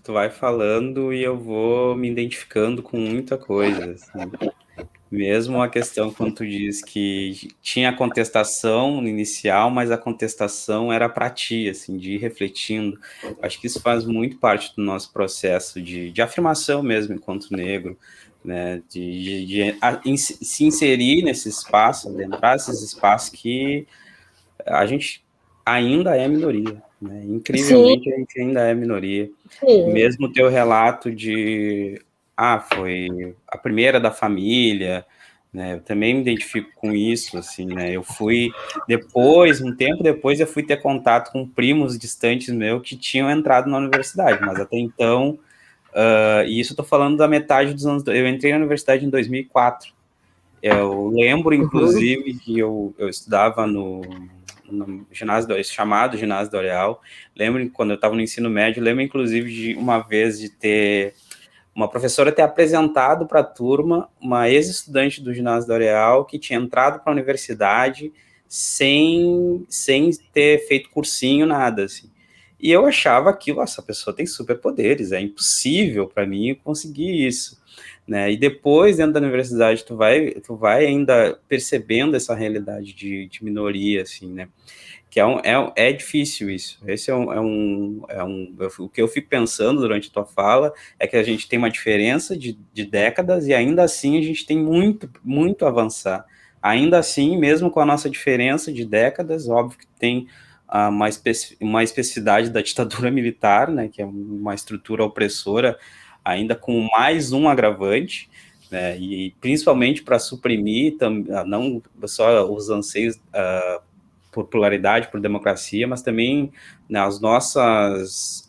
tu vai falando e eu vou me identificando com muita coisa, assim. Mesmo a questão quando tu diz que tinha a contestação inicial, mas a contestação era para ti, assim, de ir refletindo. Acho que isso faz muito parte do nosso processo de afirmação mesmo enquanto negro, né? Se inserir nesse espaço, adentrar esses espaços que a gente ainda é minoria, né? Sim, Incrivelmente a gente ainda é minoria. sim. Mesmo o teu relato de foi a primeira da família, né? Eu também me identifico com isso, assim, né? Eu fui depois, um tempo depois, eu fui ter contato com primos distantes meus que tinham entrado na universidade, mas até então, e isso eu tô falando da metade dos anos. Eu entrei na universidade em 2004. Eu lembro, Uhum. inclusive, que eu estudava no ginásio, chamado Ginásio do Areal. Lembro que quando eu estava no ensino médio, lembro, inclusive, de uma vez de ter uma professora ter apresentado para a turma uma ex-estudante do Ginásio do Areal que tinha entrado para a universidade sem ter feito cursinho, nada, assim. E eu achava aquilo, essa pessoa tem superpoderes, é impossível para mim conseguir isso, né? E depois, dentro da universidade, tu vai ainda percebendo essa realidade de minoria, assim, né? Que é difícil isso. Esse o que eu fico pensando durante a tua fala é que a gente tem uma diferença de décadas e ainda assim a gente tem muito, muito a avançar. Ainda assim, mesmo com a nossa diferença de décadas, óbvio que tem uma especificidade da ditadura militar, né, que é uma estrutura opressora, ainda com mais um agravante, né, e principalmente para suprimir não só os anseios por pluralidade, por democracia, mas também, né, as nossas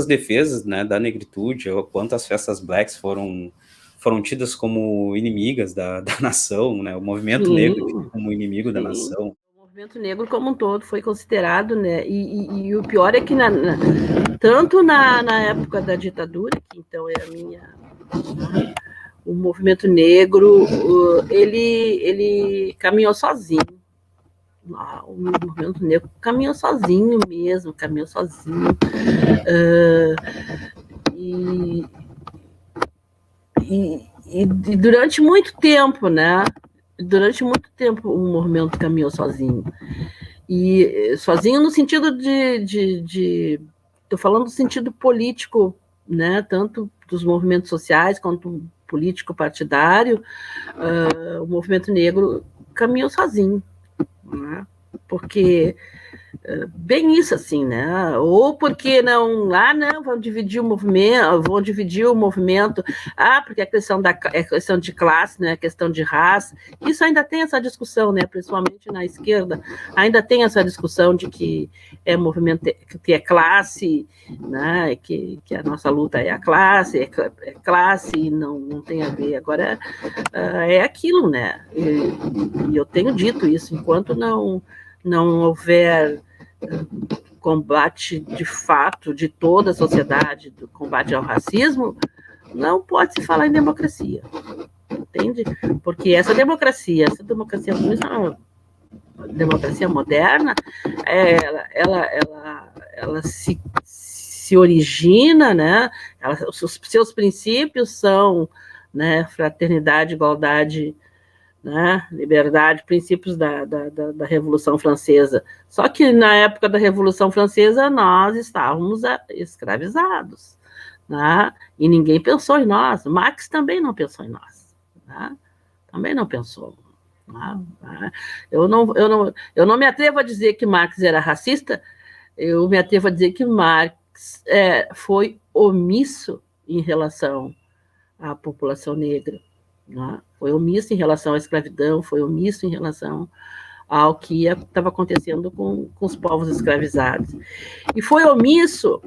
defesas, né, da negritude, ou quantas festas blacks foram tidas como inimigas da nação, né, o movimento negro Sim, como inimigo da sim. nação. O movimento negro como um todo foi considerado, né? E o pior é que tanto na época da ditadura, que então é a minha, o movimento negro, ele caminhou sozinho. O movimento negro caminhou sozinho mesmo, caminhou sozinho. E durante muito tempo, né? Durante muito tempo o movimento caminhou sozinho. E sozinho no sentido estou falando no sentido político, né? Tanto dos movimentos sociais quanto político partidário, o movimento negro caminhou sozinho, né? Porque bem isso assim, né? Ou porque não, vão dividir o movimento, porque é questão de classe, né? Questão de raça. Isso ainda tem essa discussão, né? Principalmente na esquerda, ainda tem essa discussão de que é movimento, que é classe, né? Que a nossa luta é a classe, é classe e não tem a ver. Agora é aquilo, né? E eu tenho dito isso, enquanto não houver combate de fato de toda a sociedade, do combate ao racismo, não pode se falar em democracia, entende? Porque essa democracia moderna, ela se origina, né? Os seus princípios são, né, fraternidade, igualdade, né, liberdade, princípios da Revolução Francesa. Só que na época da Revolução Francesa nós estávamos escravizados, né, e ninguém pensou em nós. Marx também não pensou em nós, né, também não pensou. Né. Eu não me atrevo a dizer que Marx era racista, eu me atrevo a dizer que Marx foi omisso em relação à população negra. Né? Foi omisso em relação à escravidão, foi omisso em relação ao que estava acontecendo com os povos escravizados. E foi omisso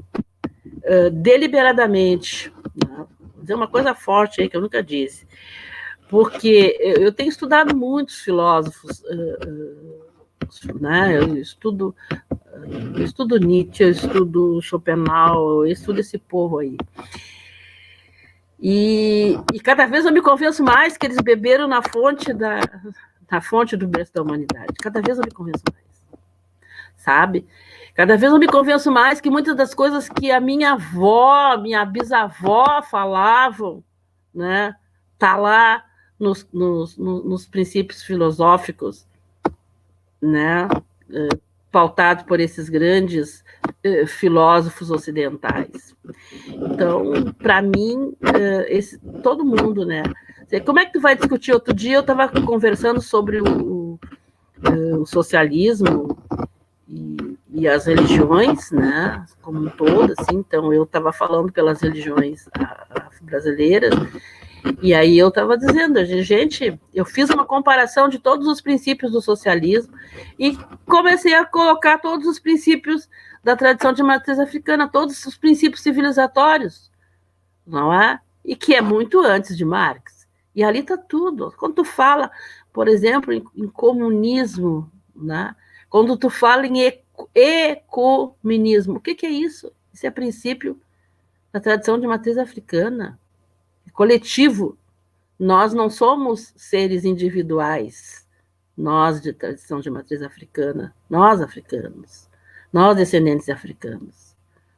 deliberadamente. Né? Vou dizer uma coisa forte aí que eu nunca disse, porque eu tenho estudado muitos filósofos, né? Eu estudo Nietzsche, eu estudo Schopenhauer, eu estudo esse povo aí. E cada vez eu me convenço mais que eles beberam na fonte do berço da humanidade. Cada vez eu me convenço mais. sabe? Cada vez eu me convenço mais que muitas das coisas que a minha avó, minha bisavó falavam, né, tá lá nos princípios filosóficos, né, pautados por esses grandes filósofos ocidentais. Então, para mim, todo mundo, né? Como é que tu vai discutir? Outro dia eu estava conversando sobre o socialismo e as religiões, né? Como um todo, assim. Então, eu estava falando pelas religiões brasileiras, e aí eu estava dizendo, gente, eu fiz uma comparação de todos os princípios do socialismo e comecei a colocar todos os princípios da tradição de matriz africana, todos os princípios civilizatórios, não é? E que é muito antes de Marx. E ali está tudo. Quando tu fala, por exemplo, em comunismo, né? Quando tu fala em ecumenismo, o que é isso? Isso é princípio da tradição de matriz africana. Coletivo. Nós não somos seres individuais, nós de tradição de matriz africana, nós africanos, nós descendentes de africanos.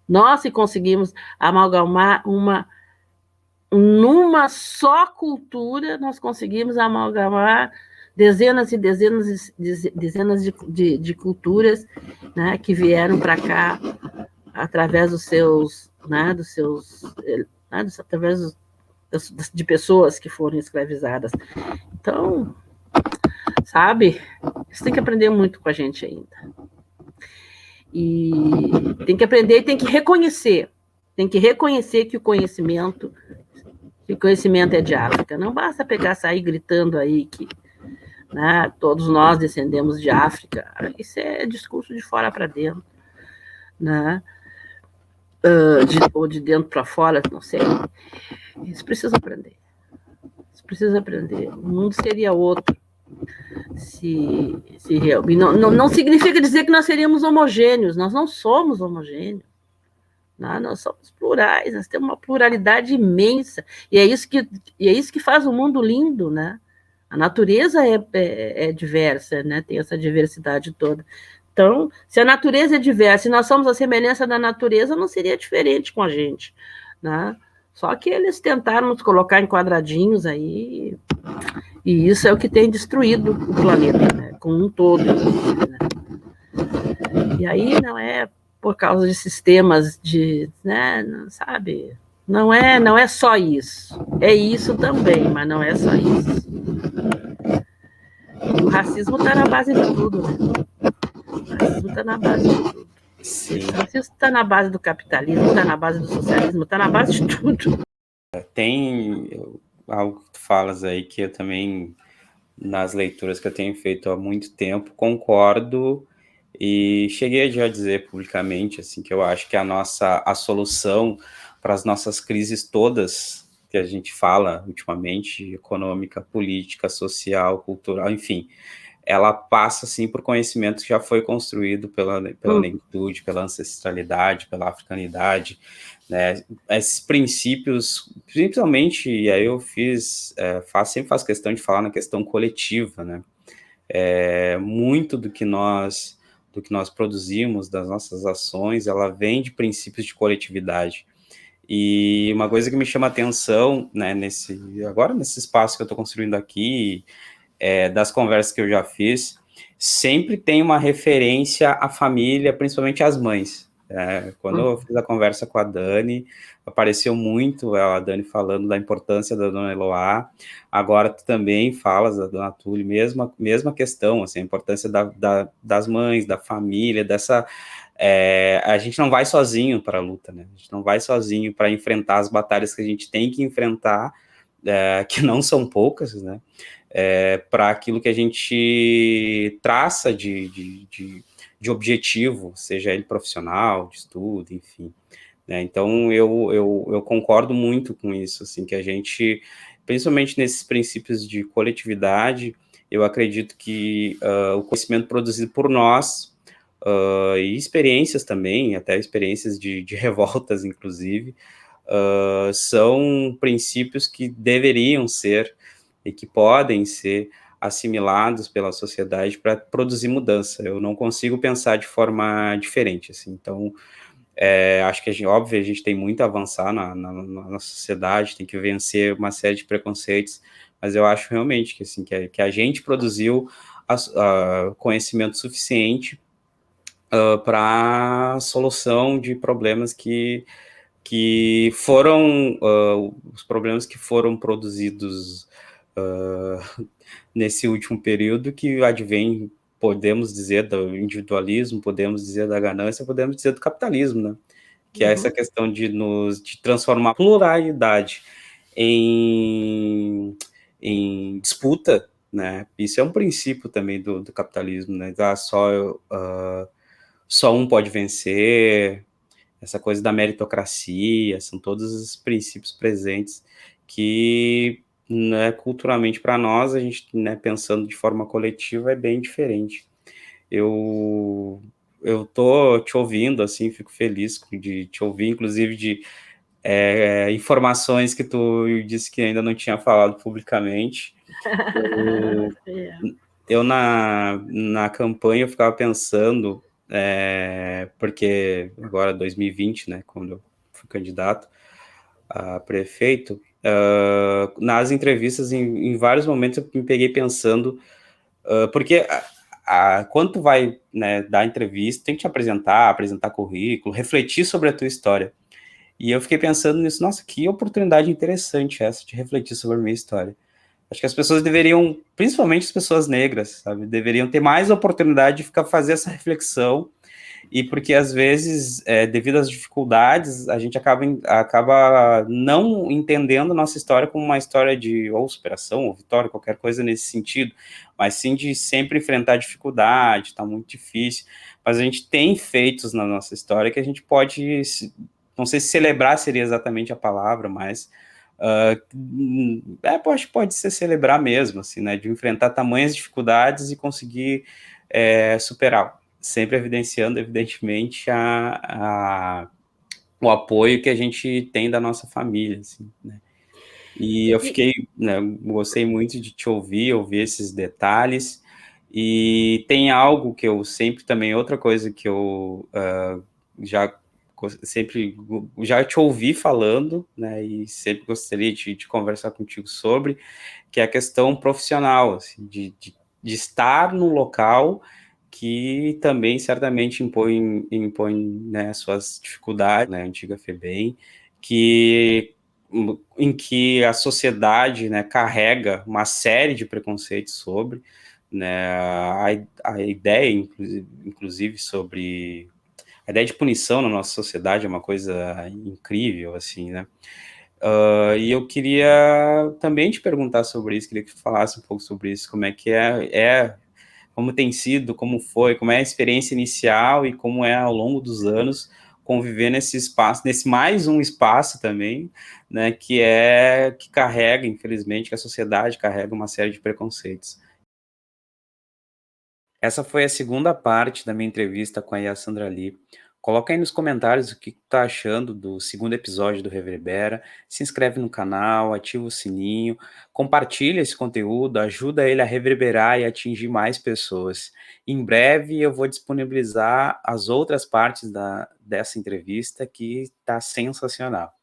Nós, se conseguimos amalgamar numa só cultura, nós conseguimos amalgamar dezenas e dezenas de culturas, né, que vieram para cá através dos seus, né, através de pessoas que foram escravizadas. Então, sabe, você tem que aprender muito com a gente ainda. E tem que aprender e tem que reconhecer. Tem que reconhecer que o conhecimento é de África. Não basta sair gritando aí que, né, todos nós descendemos de África. Isso é discurso de fora para dentro, né? Ou de dentro para fora, não sei. Isso precisa aprender. O mundo seria outro se não significa dizer que nós seríamos homogêneos. Nós não somos homogêneos. Nós somos plurais. Nós temos uma pluralidade imensa. E é isso que faz o mundo lindo, né? A natureza é diversa, né? Tem essa diversidade toda. Então, se a natureza é diversa e nós somos a semelhança da natureza, não seria diferente com a gente, né? Só que eles tentaram nos colocar em quadradinhos aí, e isso é o que tem destruído o planeta, né? Como um todo. Né? E aí não é por causa de sistemas de, né, sabe? Não é só isso. É isso também, mas não é só isso. O racismo está na base de tudo, né? O racismo está na base de tudo. Sim. O racismo está na base do capitalismo, está na base do socialismo, está na base de tudo. Tem algo que tu falas aí que eu também, nas leituras que eu tenho feito há muito tempo, concordo e cheguei já a dizer publicamente assim, que eu acho que a solução para as nossas crises todas que a gente fala ultimamente, econômica, política, social, cultural, enfim, ela passa, assim, por conhecimento que já foi construído pela negritude, pela ancestralidade, pela africanidade, né? Esses princípios, principalmente, e aí eu sempre faço questão de falar na questão coletiva, né? Muito do que nós produzimos, das nossas ações, ela vem de princípios de coletividade. E uma coisa que me chama a atenção, né, nesse espaço que eu estou construindo aqui, das conversas que eu já fiz, sempre tem uma referência à família, principalmente às mães. Quando eu fiz a conversa com a Dani, apareceu muito a Dani falando da importância da Dona Eloá. Agora tu também falas da Dona Túlio, mesma questão, assim, a importância das mães, da família, dessa... a gente não vai sozinho para a luta, né? A gente não vai sozinho para enfrentar as batalhas que a gente tem que enfrentar, que não são poucas, né? Para aquilo que a gente traça de objetivo, seja ele profissional, de estudo, enfim. Né? Então, eu concordo muito com isso, assim, que a gente, principalmente nesses princípios de coletividade, eu acredito que o conhecimento produzido por nós, e experiências também, até experiências de revoltas, inclusive, são princípios que deveriam ser e que podem ser assimilados pela sociedade para produzir mudança. Eu não consigo pensar de forma diferente, assim. Então, acho que, óbvio, a gente tem muito a avançar na sociedade, tem que vencer uma série de preconceitos, mas eu acho realmente que, assim, que a gente produziu conhecimento suficiente para solução de problemas que foram os problemas que foram produzidos nesse último período, que advém, podemos dizer, do individualismo, podemos dizer da ganância, podemos dizer do capitalismo, né? Que é essa questão de transformar a pluralidade em disputa, né? Isso é um princípio também do capitalismo, né? Só um pode vencer, essa coisa da meritocracia, são todos os princípios presentes que, né, culturalmente para nós, a gente, né, pensando de forma coletiva, é bem diferente. Eu tô te ouvindo, assim, fico feliz de te ouvir, inclusive de informações que tu disse que ainda não tinha falado publicamente. Eu na campanha, eu ficava pensando, porque agora 2020, né, quando eu fui candidato a prefeito, nas entrevistas, em vários momentos, eu me peguei pensando, porque quando tu vai, né, dar entrevista, tem que te apresentar currículo, refletir sobre a tua história. E eu fiquei pensando nisso, nossa, que oportunidade interessante essa de refletir sobre a minha história. Acho que as pessoas deveriam, principalmente as pessoas negras, sabe, deveriam ter mais oportunidade de fazer essa reflexão, e porque às vezes, devido às dificuldades, a gente acaba não entendendo nossa história como uma história de ou superação, ou vitória, qualquer coisa nesse sentido, mas sim de sempre enfrentar dificuldade, tá muito difícil, mas a gente tem feitos na nossa história que a gente pode, não sei se celebrar seria exatamente a palavra, mas acho que pode ser celebrar mesmo, assim, né, de enfrentar tamanhas dificuldades e conseguir superar, sempre evidenciando, evidentemente, o apoio que a gente tem da nossa família, assim, né. E eu fiquei, né, gostei muito de te ouvir esses detalhes, e tem algo que eu sempre também, outra coisa que eu já sempre já te ouvi falando, né, e sempre gostaria de conversar contigo sobre, que é a questão profissional, assim, de estar num local que também certamente impõe, né, suas dificuldades, né, a antiga FEBEM, em que a sociedade, né, carrega uma série de preconceitos sobre, né, a ideia, inclusive, sobre a ideia de punição na nossa sociedade é uma coisa incrível, assim, né? E eu queria também te perguntar sobre isso, queria que tu falasse um pouco sobre isso, como é que como tem sido, como foi, como é a experiência inicial e como é ao longo dos anos conviver nesse espaço, nesse mais um espaço também, né, que carrega, infelizmente, que a sociedade carrega uma série de preconceitos. Essa foi a segunda parte da minha entrevista com a Yassandra Lee. Coloca aí nos comentários o que tu tá achando do segundo episódio do Reverbera, se inscreve no canal, ativa o sininho, compartilha esse conteúdo, ajuda ele a reverberar e atingir mais pessoas. Em breve eu vou disponibilizar as outras partes dessa entrevista, que tá sensacional.